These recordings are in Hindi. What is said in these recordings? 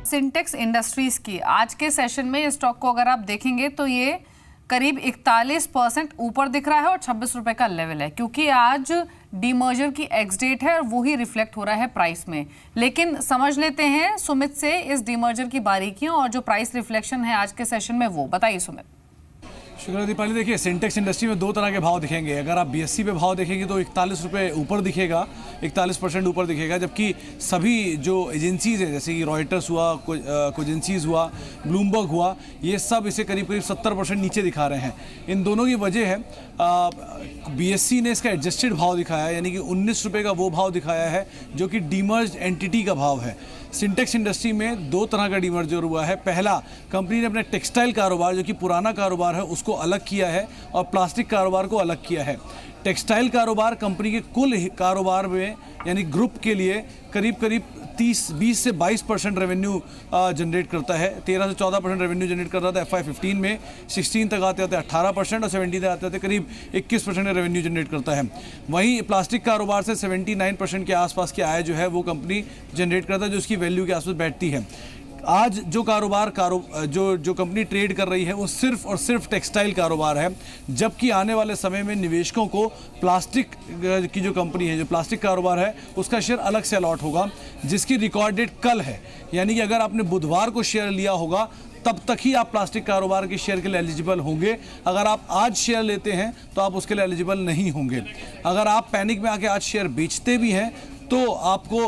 सिंटेक्स इंडस्ट्रीज की आज के सेशन में ये स्टॉक को अगर आप देखेंगे तो ये करीब 41% ऊपर दिख रहा है और 26 रुपए का लेवल है, क्योंकि आज डीमर्जर की एक्स डेट है और वो ही रिफ्लेक्ट हो रहा है प्राइस में। लेकिन समझ लेते हैं सुमित से इस डीमर्जर की बारीकियां और जो प्राइस रिफ्लेक्शन है आज के सेशन में, वो बताइए सुमित। शुक्रिया दीपाली। देखिए, सिंटेक्स इंडस्ट्री में दो तरह के भाव दिखेंगे। अगर आप बीएससी पे भाव देखेंगे तो 41 रुपये ऊपर दिखेगा, 41% ऊपर दिखेगा, जबकि सभी जो एजेंसीज हैं जैसे कि रॉयटर्स हुआ, कुछ एजेंसीज हुआ, ब्लूमबर्ग हुआ, ये सब इसे करीब 70% नीचे दिखा रहे हैं। इन दोनों की वजह है बीएससी ने इसका एडजस्टेड भाव दिखाया, यानी कि 19 रुपये का वो भाव दिखाया है जो कि डीमर्ज एंटिटी का भाव है। सिंटेक्स इंडस्ट्री में दो तरह का डीमर्जर हुआ है। पहला, कंपनी ने अपने टेक्सटाइल कारोबार जो कि पुराना कारोबार है उसको अलग किया है और प्लास्टिक कारोबार को अलग किया है। टेक्सटाइल कारोबार कंपनी के कुल कारोबार में यानी ग्रुप के लिए करीब 20 से 22% रेवेन्यू जनरेट करता है। 13 से 14% रेवेन्यू जनरेट करता था FY15 में, 16 तक आते आते 18% और 17 तक आते आते करीब 21% का रेवेन्यू जनरेट करता है। वहीं प्लास्टिक कारोबार से 79% के आसपास की आय जो है वो कंपनी जनरेट करता है, जो उसकी वैल्यू के आसपास बैठती है। आज जो जो कंपनी ट्रेड कर रही है वो सिर्फ और सिर्फ टेक्सटाइल कारोबार है, जबकि आने वाले समय में निवेशकों को प्लास्टिक की जो कंपनी है, जो प्लास्टिक कारोबार है, उसका शेयर अलग से अलॉट होगा, जिसकी रिकॉर्ड डेट कल है। यानी कि अगर आपने बुधवार को शेयर लिया होगा तब तक ही आप प्लास्टिक कारोबार के शेयर के लिए एलिजिबल होंगे। अगर आप आज शेयर लेते हैं तो आप उसके लिए एलिजिबल नहीं होंगे। अगर आप पैनिक में आके आज शेयर बेचते भी हैं तो आपको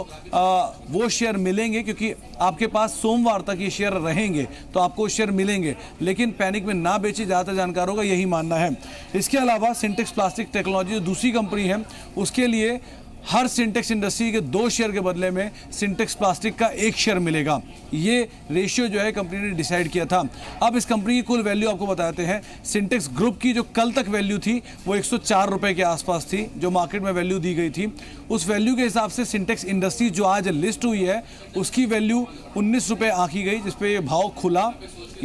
वो शेयर मिलेंगे, क्योंकि आपके पास सोमवार तक ये शेयर रहेंगे तो आपको शेयर मिलेंगे, लेकिन पैनिक में ना बेची, ज़्यादातर जानकारों का यही मानना है। इसके अलावा सिंटेक्स प्लास्टिक टेक्नोलॉजी जो दूसरी कंपनी है उसके लिए हर सिंटेक्स इंडस्ट्री के 2 शेयर के बदले में सिंटेक्स प्लास्टिक का 1 शेयर मिलेगा। ये रेशियो जो है कंपनी ने डिसाइड किया था। अब इस कंपनी की कुल वैल्यू आपको बताते हैं। सिंटेक्स ग्रुप की जो कल तक वैल्यू थी वो 104 रुपये के आसपास थी, जो मार्केट में वैल्यू दी गई थी। उस वैल्यू के हिसाब से सिंटेक्स इंडस्ट्री जो आज लिस्ट हुई है उसकी वैल्यू 19 रुपये आंकी गई, जिसपे ये भाव खुला।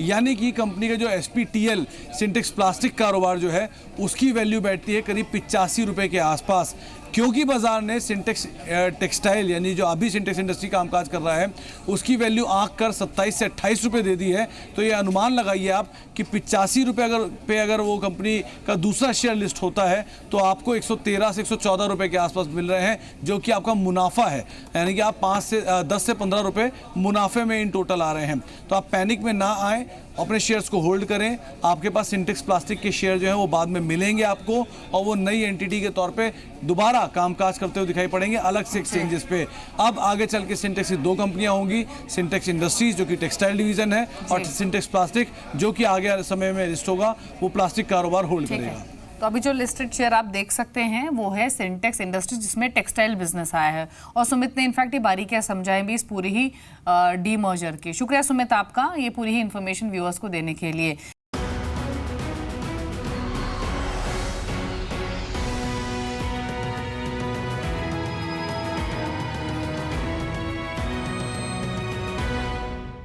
यानी कि कंपनी का जो SPTL सिंटेक्स प्लास्टिक कारोबार जो है उसकी वैल्यू बैठती है करीब 85 रुपये के आसपास। क्योंकि बाजार ने सिंटेक्स टेक्सटाइल यानी जो अभी सिंटेक्स इंडस्ट्री कामकाज कर रहा है उसकी वैल्यू आंक कर 27 से 28 रुपये दे दी है, तो ये अनुमान लगाइए आप कि 85 रुपये अगर वो कंपनी का दूसरा शेयर लिस्ट होता है तो आपको 113 से 114 रुपये के आसपास मिल रहे हैं, जो कि आपका मुनाफा है। यानी कि आप 10 से 15 रुपये मुनाफे में इन टोटल आ रहे हैं। तो आप पैनिक में ना आएँ, अपने शेयर्स को होल्ड करें। आपके पास सिंटेक्स प्लास्टिक के शेयर जो हैं वो बाद में मिलेंगे आपको, और वो नई एंटिटी के तौर पे दोबारा कामकाज करते हुए दिखाई पड़ेंगे अलग से एक्सचेंजेस पे। अब आगे चल के सिंटेक्स की 2 कंपनियां होंगी, सिंटेक्स इंडस्ट्रीज जो कि टेक्सटाइल डिवीजन है और सिंटेक्स प्लास्टिक जो कि आगे समय में लिस्ट होगा, वो प्लास्टिक कारोबार होल्ड करेगा। तो अभी जो लिस्टेड शेयर आप देख सकते हैं वो है सिंटेक्स इंडस्ट्रीज, जिसमें टेक्सटाइल बिजनेस आया है। और सुमित ने इनफैक्ट ये बारीकियां समझाई भी इस पूरी ही डीमर्जर की। शुक्रिया सुमित आपका, ये पूरी ही इन्फॉर्मेशन व्यूअर्स को देने के लिए।